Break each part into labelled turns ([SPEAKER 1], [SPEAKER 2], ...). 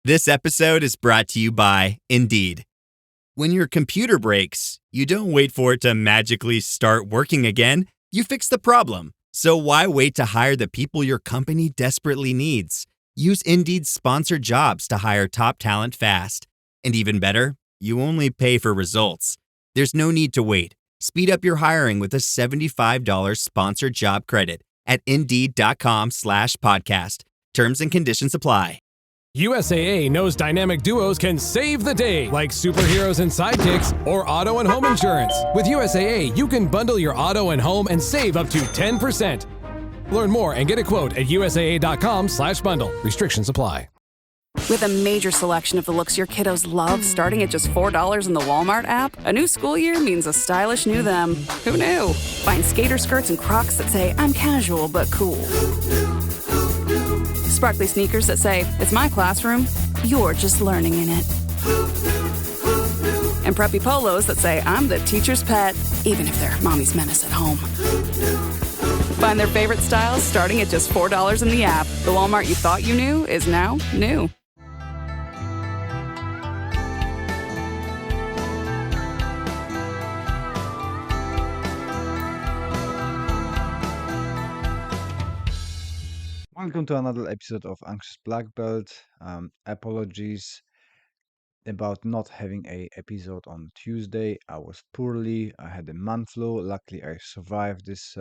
[SPEAKER 1] This episode is brought to you by Indeed. When your computer breaks, you don't wait for it to magically start working again. You fix the problem. So why wait to hire the people your company desperately needs? Use Indeed's sponsored jobs to hire top talent fast. And even better, you only pay for results. There's no need to wait. Speed up your hiring with a $75 sponsored job credit at Indeed.com/podcast. Terms and conditions apply.
[SPEAKER 2] USAA knows dynamic duos can save the day, like superheroes and sidekicks or auto and home insurance. With USAA, you can bundle your auto and home and save up to 10%. Learn more and get a quote at USAA.com/bundle. Restrictions apply.
[SPEAKER 3] With a major selection of the looks your kiddos love, starting at just $4 in the Walmart app, a new school year means a stylish new them. Who knew? Find skater skirts and Crocs that say, I'm casual but cool. Sparkly sneakers that say, it's my classroom, you're just learning in it. And preppy polos that say, I'm the teacher's pet, even if they're mommy's menace at home. Find their favorite styles starting at just $4 in the app. The Walmart you thought you knew is now new.
[SPEAKER 4] Welcome to another episode of Anxious Black Belt. Apologies about not having a episode on Tuesday. I was poorly. I had a man flu. Luckily, I survived this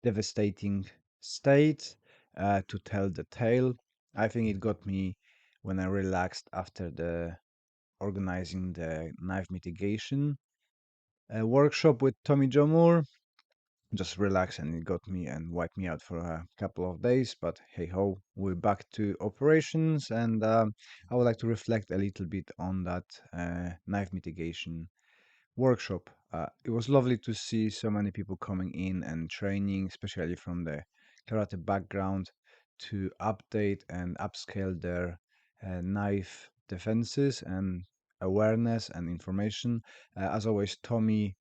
[SPEAKER 4] devastating state. To tell the tale, I think it got me when I relaxed after the organizing the knife mitigation workshop with Tommy Jomur. Just relax, and it got me and wiped me out for a couple of days. But hey ho, we're back to operations, and I would like to reflect a little bit on that knife mitigation workshop. It was lovely to see so many people coming in and training, especially from the karate background, to update and upscale their knife defenses and awareness and information. As always, Tommy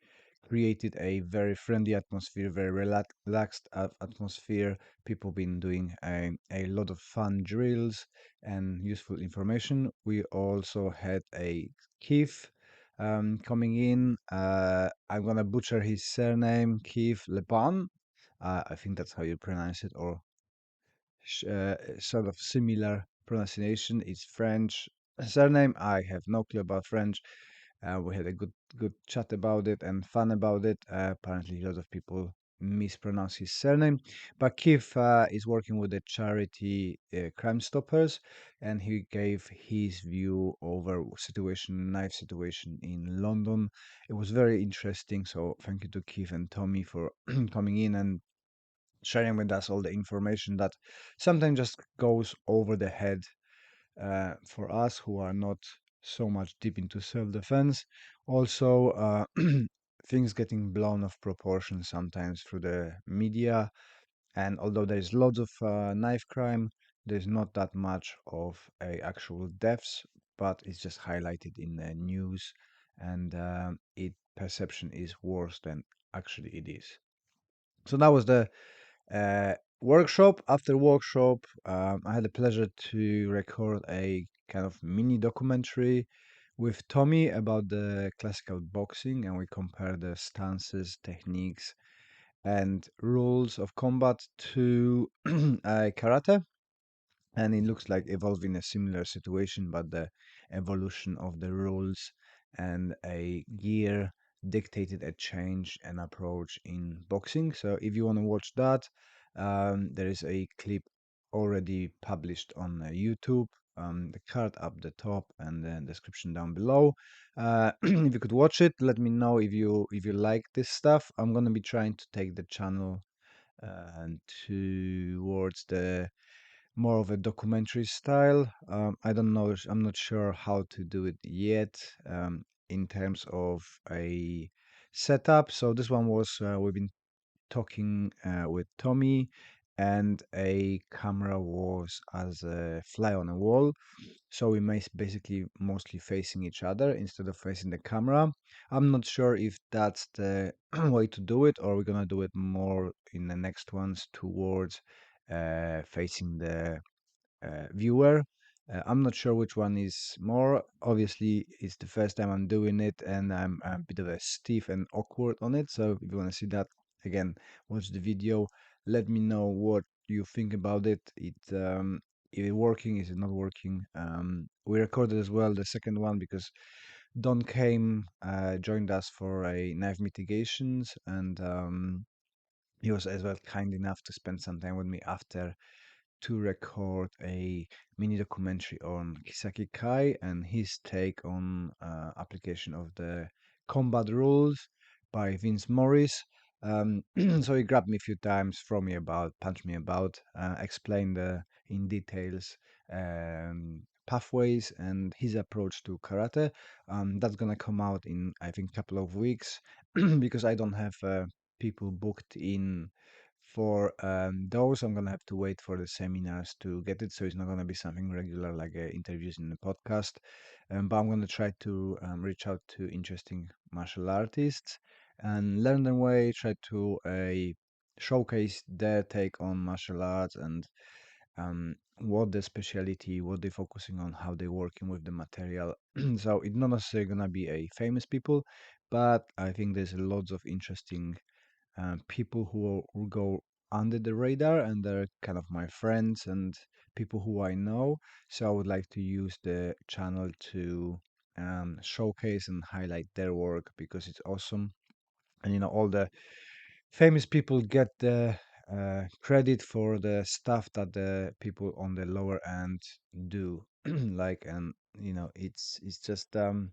[SPEAKER 4] created a very friendly atmosphere, very relaxed atmosphere. People been doing a lot of fun drills and useful information. We also had a Keith coming in. I'm gonna butcher his surname, Keith Lepan. I think that's how you pronounce it, or sort of similar pronunciation. It's French surname. I have no clue about French. We had a good chat about it and fun about it. Apparently, a lot of people mispronounce his surname. But Keith is working with the charity Crime Stoppers, and he gave his view over knife situation in London. It was very interesting. So thank you to Keith and Tommy for coming in and sharing with us all the information that sometimes just goes over the head for us who are not so much deep into self-defense. Also, things getting blown off proportion sometimes through the media. And although there's lots of knife crime, there's not that much of a actual deaths, but it's just highlighted in the news, and it perception is worse than actually it is. So that was the workshop. After workshop, I had the pleasure to record a kind of mini documentary with Tommy about the classical boxing, and we compare the stances, techniques, and rules of combat to karate. And it looks like evolving a similar situation, but the evolution of the rules and a gear dictated a change and approach in boxing. So if you want to watch that, there is a clip already published on YouTube. The card up the top and the description down below. If you could watch it, let me know if you like this stuff. I'm gonna be trying to take the channel towards the more of a documentary style. I don't know, I'm not sure how to do it yet in terms of a setup. So this one was, we've been talking with Tommy, and a camera was as a fly on a wall. So we may basically mostly facing each other instead of facing the camera. I'm not sure if that's the way to do it, or we're gonna do it more in the next ones towards facing the viewer. I'm not sure which one is more. Obviously, it's the first time I'm doing it, and I'm a bit of a stiff and awkward on it. So if you want to see that again, watch the video. Let me know what you think about it. Is it working? Is it not working? We recorded as well the second one because Don came, joined us for a knife mitigations, and he was as well kind enough to spend some time with me after to record a mini documentary on Kisaki Kai and his take on application of the combat rules by Vince Morris. So he grabbed me a few times, throw me about, punch me about, explain the in details pathways and his approach to karate. That's gonna come out in I think a couple of weeks because I don't have people booked in for those. I'm gonna have to wait for the seminars to get it, so it's not gonna be something regular like interviews in the podcast. But I'm gonna try to reach out to interesting martial artists and learn their way. Try to showcase their take on martial arts and what the specialty, what they're focusing on, how they're working with the material. So it's not necessarily gonna be a famous people, but I think there's lots of interesting people who go under the radar and they're kind of my friends and people who I know. So I would like to use the channel to showcase and highlight their work because it's awesome. And all the famous people get the credit for the stuff that the people on the lower end do. Like, and it's just they're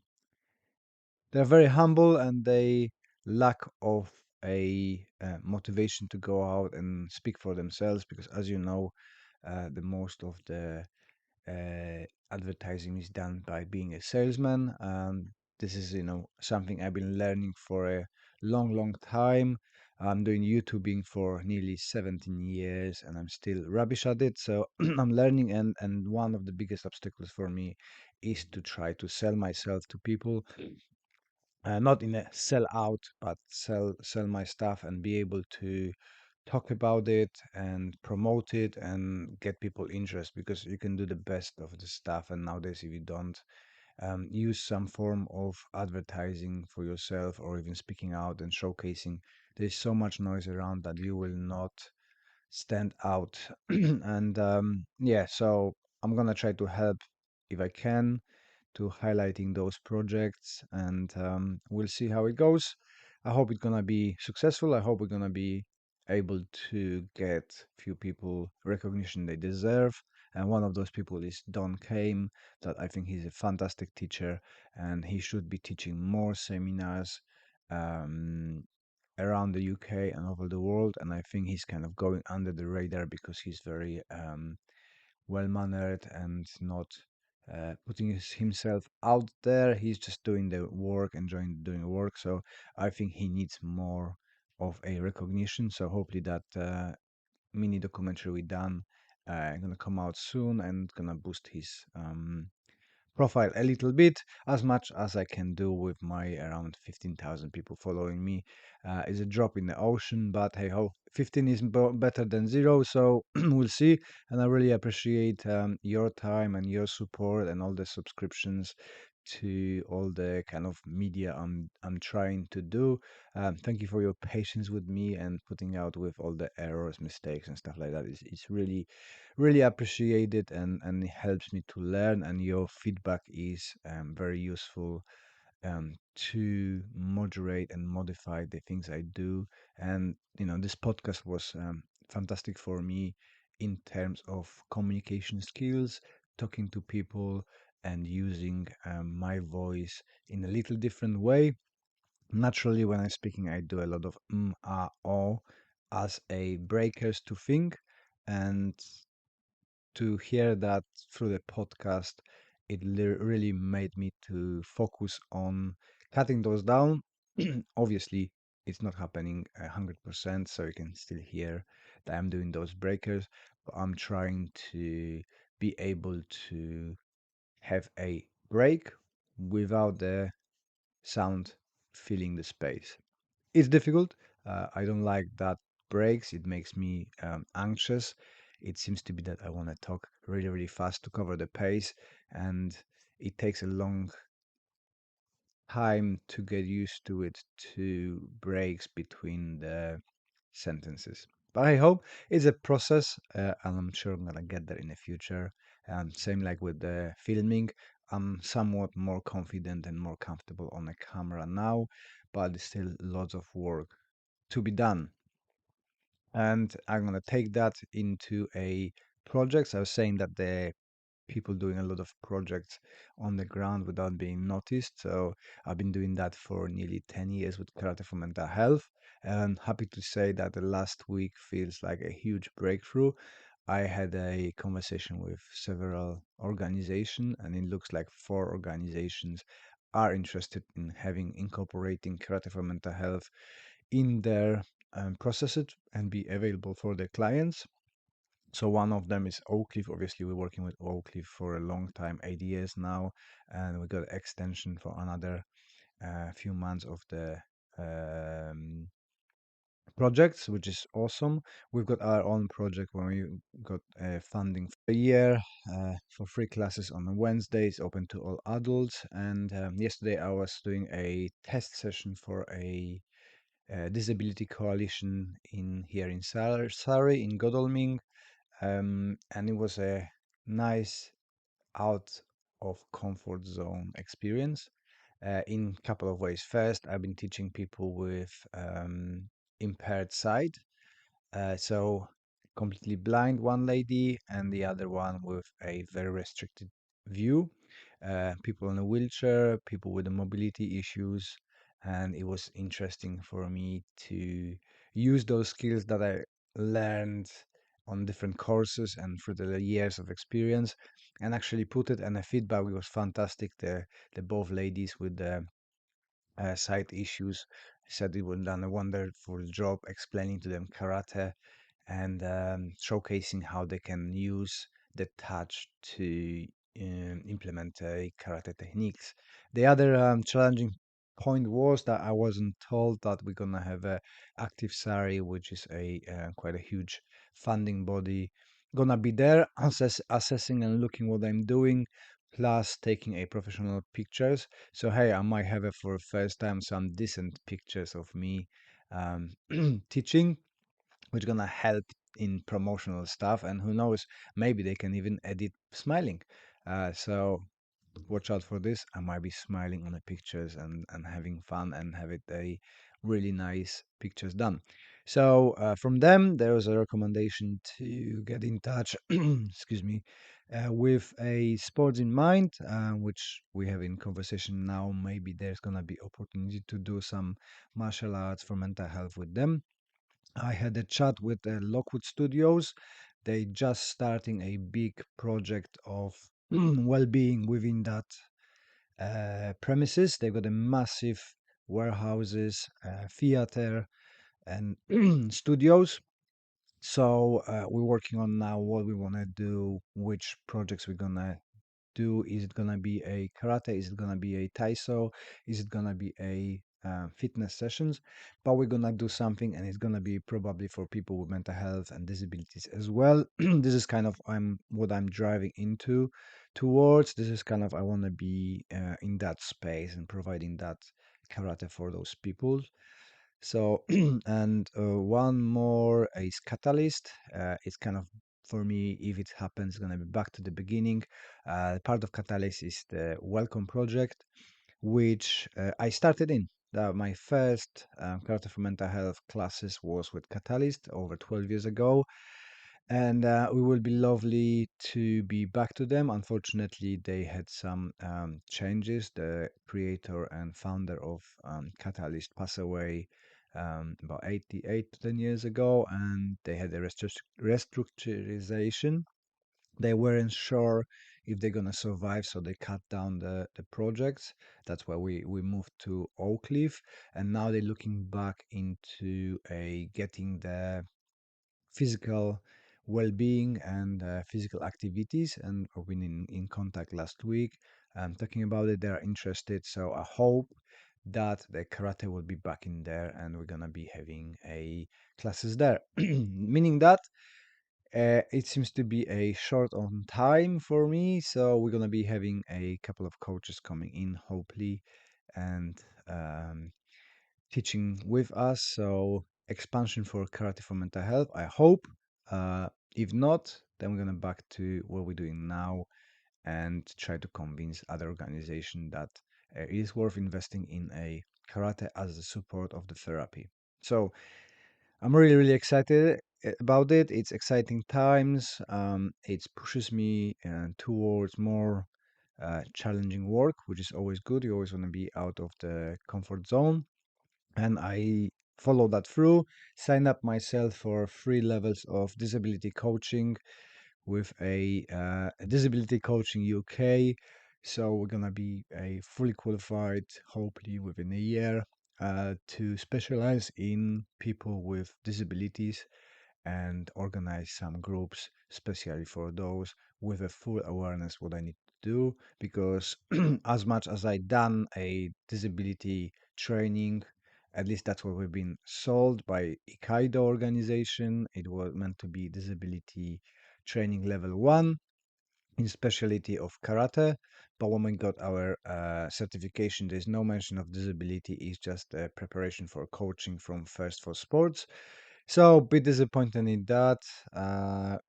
[SPEAKER 4] very humble and they lack of a motivation to go out and speak for themselves because as you know, the most of the advertising is done by being a salesman. This is something I've been learning for a long time. I'm doing YouTubing for nearly 17 years and I'm still rubbish at it, so I'm learning, and one of the biggest obstacles for me is to try to sell myself to people, not in a sell out, but sell my stuff and be able to talk about it and promote it and get people interest because you can do the best of the stuff, and nowadays if you don't use some form of advertising for yourself or even speaking out and showcasing, there's so much noise around that you will not stand out. And yeah, so I'm gonna try to help if I can to highlighting those projects, and we'll see how it goes. I hope it's gonna be successful. I hope we're gonna be able to get few people recognition they deserve. And one of those people is Don Kame, that I think he's a fantastic teacher, and he should be teaching more seminars um, around the UK and over the world. And I think he's kind of going under the radar because he's very well mannered and not putting himself out there. He's just doing the work, enjoying doing the work. So I think he needs more of a recognition. So hopefully that mini documentary we done gonna come out soon and gonna boost his profile a little bit, as much as I can do with my around 15,000 people following me. Is a drop in the ocean, but hey ho, 15 is better than zero, so we'll see. And I really appreciate your time and your support and all the subscriptions to all the kind of media I'm trying to do. Thank you for your patience with me and putting out with all the errors, mistakes, and stuff like that. It's really appreciated, and it helps me to learn. And your feedback is very useful to moderate and modify the things I do. And this podcast was fantastic for me in terms of communication skills, talking to people, and using my voice in a little different way. Naturally, when I'm speaking, I do a lot of oh as a breakers to think, and to hear that through the podcast, it really made me to focus on cutting those down. Obviously, it's not happening 100%, so you can still hear that I'm doing those breakers, but I'm trying to be able to have a break without the sound filling the space. It's difficult. I don't like that breaks. It makes me anxious. it seems to be that I want to talk really, really fast to cover the pace, and it takes a long time to get used to it, to breaks between the sentences. But I hope it's a process, and I'm sure I'm gonna get there in the future. Same like with the filming, I'm somewhat more confident and more comfortable on the camera now, but there's still lots of work to be done. And I'm gonna take that into a project. So I was saying that the people doing a lot of projects on the ground without being noticed. So I've been doing that for nearly 10 years with Karate for Mental Health. And I'm happy to say that the last week feels like a huge breakthrough. I had a conversation with several organizations, and it looks like 4 organizations are interested in having incorporating Karate for Mental Health in their processes and be available for their clients. So one of them is Oakleaf. Obviously, we're working with Oakleaf for a long time, 8 years now, and we got extension for another few months of the um, projects, which is awesome. We've got our own project where we got funding for a year for free classes on the Wednesdays, open to all adults. And yesterday I was doing a test session for a disability coalition in here in Surrey in Godalming, and it was a nice out of comfort zone experience in a couple of ways. First, I've been teaching people with impaired sight, so completely blind one lady and the other one with a very restricted view. People in a wheelchair, people with the mobility issues, and it was interesting for me to use those skills that I learned on different courses and through the years of experience, and actually put it. And the feedback was fantastic. The both ladies with the sight issues said it would done a wonderful job explaining to them karate and showcasing how they can use the touch to implement karate techniques. The other challenging point was that I wasn't told that we're gonna have a active SARI, which is a quite a huge funding body, gonna be there assessing and looking what I'm doing, plus taking a professional pictures. So hey, I might have it for the first time some decent pictures of me um, teaching, which gonna help in promotional stuff, and who knows, maybe they can even edit smiling. So watch out for this. I might be smiling on the pictures and having fun and have it a really nice pictures done. So from them, there was a recommendation to get in touch, excuse me, with a sports in mind, which we have in conversation now. Maybe there's gonna be opportunity to do some martial arts for mental health with them. I had a chat with Lockwood Studios. They just starting a big project of well-being within that premises. They've got a massive warehouses, theater, and studios. So we're working on now what we want to do, which projects we're gonna do. Is it gonna be a karate? Is it gonna be a taiso? Is it gonna be a fitness sessions? But we're gonna do something, and it's gonna be probably for people with mental health and disabilities as well. This is kind of what I'm driving into towards. This is kind of I want to be in that space and providing that karate for those people. So, and one more is Catalyst. It's kind of for me, if it happens, gonna be back to the beginning. Part of Catalyst is the Welcome Project, which I started in. My first Karate for Mental Health classes was with Catalyst over 12 years ago, and we will be lovely to be back to them. Unfortunately, they had some changes. The creator and founder of Catalyst passed away about 8 to 10 years ago, and they had a restructurization. They weren't sure if they're gonna survive, so they cut down the projects. That's why we moved to Oakleaf, and now they're looking back into a getting the physical well-being and physical activities, and I've been in contact last week talking about it. They're interested, so I hope that the karate will be back in there and we're gonna be having a classes there, meaning that It seems to be a short on time for me, so we're gonna be having a couple of coaches coming in, hopefully, and teaching with us. So expansion for karate for mental health, I hope. If not, then we're gonna back to what we're doing now and try to convince other organization that it is worth investing in a karate as a support of the therapy. So I'm really, really excited about it. It's exciting times. It pushes me towards more challenging work, which is always good. You always want to be out of the comfort zone. And I follow that through. Sign up myself for 3 levels of disability coaching with a disability coaching UK. So we're gonna be a fully qualified, hopefully within a year, to specialize in people with disabilities and organize some groups specially for those with a full awareness what I need to do. Because as much as I done a disability training, at least that's what we've been sold by Ikaido organization. It was meant to be disability training level 1 in specialty of karate. But when we got our certification, there's no mention of disability. It's just a preparation for coaching from First for Sports. So, bit disappointed in that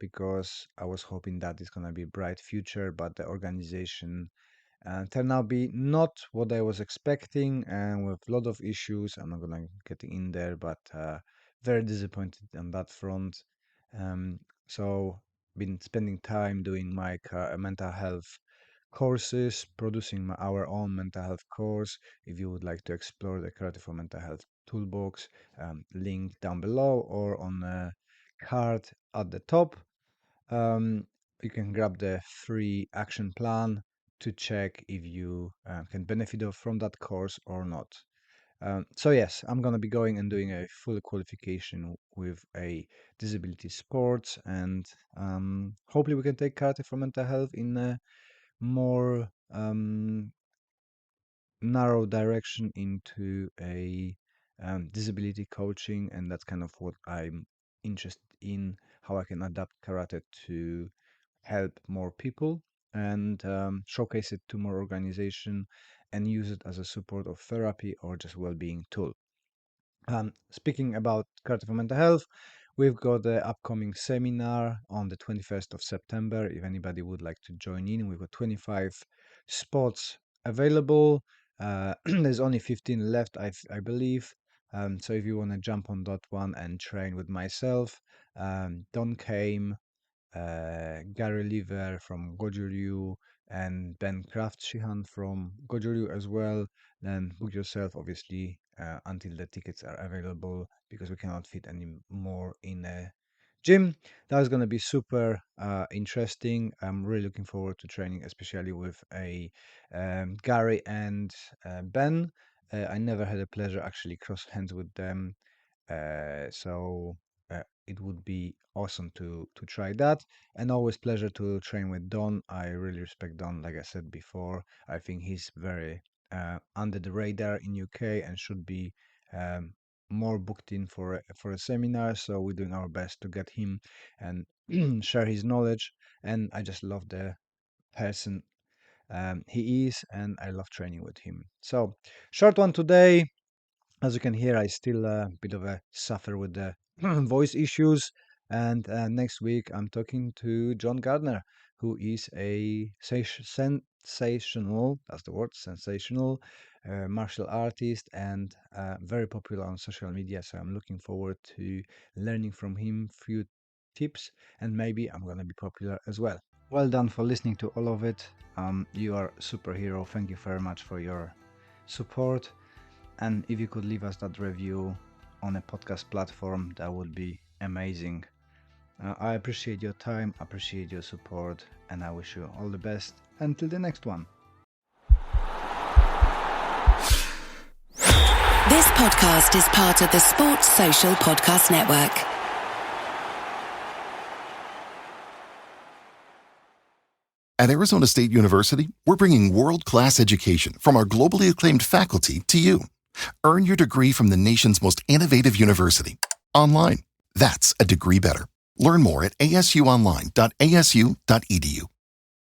[SPEAKER 4] because I was hoping that it's gonna be a bright future, but the organization turned out be not what I was expecting, and with a lot of issues. I'm not gonna get in there, but very disappointed on that front. So, been spending time doing my mental health courses, producing our own mental health course. If you would like to explore the Karate for Mental Health toolbox, link down below or on a card at the top. You can grab the free action plan to check if you can benefit from that course or not. So yes, I'm gonna be going and doing a full qualification with a disability sports, and hopefully we can take karate for mental health in a more narrow direction into a disability coaching, and that's kind of what I'm interested in, how I can adapt karate to help more people and showcase it to more organization and use it as a support of therapy or just well-being tool. Speaking about karate for mental health, we've got the upcoming seminar on the 21st of September. If anybody would like to join in, we've got 25 spots available. There's only 15 left, I believe. So if you want to jump on that one and train with myself, Don Kame, Gary Lever from Goju-Ryu, and Ben Kraftschihan from Goju-Ryu as well, then book yourself, obviously, until the tickets are available, because we cannot fit any more in a gym. That is going to be super interesting. I'm really looking forward to training, especially with a Gary and Ben. I never had a pleasure actually cross hands with them, so it would be awesome to try that. And always pleasure to train with Don. I really respect Don. Like I said before, I think he's very under the radar in UK and should be um, more booked in for a seminar. So we're doing our best to get him and share his knowledge. And I just love the person he is, and I love training with him. So short one today. As you can hear, I still a bit of a suffer with the voice issues. And next week, I'm talking to John Gardner, who is a sensational, that's the word, sensational martial artist and very popular on social media. So I'm looking forward to learning from him few tips, and maybe I'm going to be popular as well. Well done for listening to all of it. You are a superhero. Thank you very much for your support. And if you could leave us that review on a podcast platform, that would be amazing. I appreciate your time, appreciate your support, and I wish you all the best until the next one.
[SPEAKER 5] This podcast is part of the Sports Social Podcast Network.
[SPEAKER 6] At Arizona State University, we're bringing world-class education from our globally acclaimed faculty to you. Earn your degree from the nation's most innovative university online. That's a degree better. Learn more at asuonline.asu.edu.